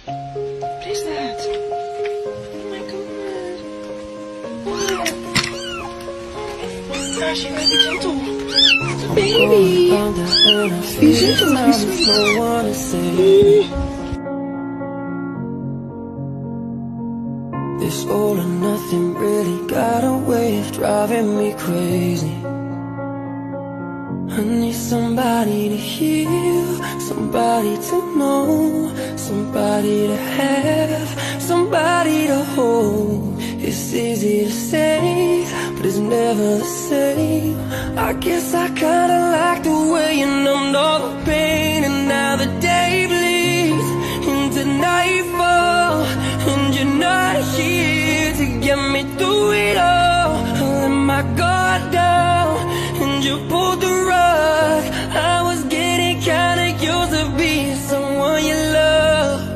What is that? Oh my god. Oh gosh, you gotta be gentle. Baby. Be gentle, be sweet. This all or nothing really got a way of driving me crazy. I need somebody to heal, somebody to know, somebody to have, somebody to hold. It's easy to say, but it's never the same. I guess I kinda like the way you numbed all the pain. And now the day bleeds into nightfall, and you're not here to get me through it all. I let my guard down,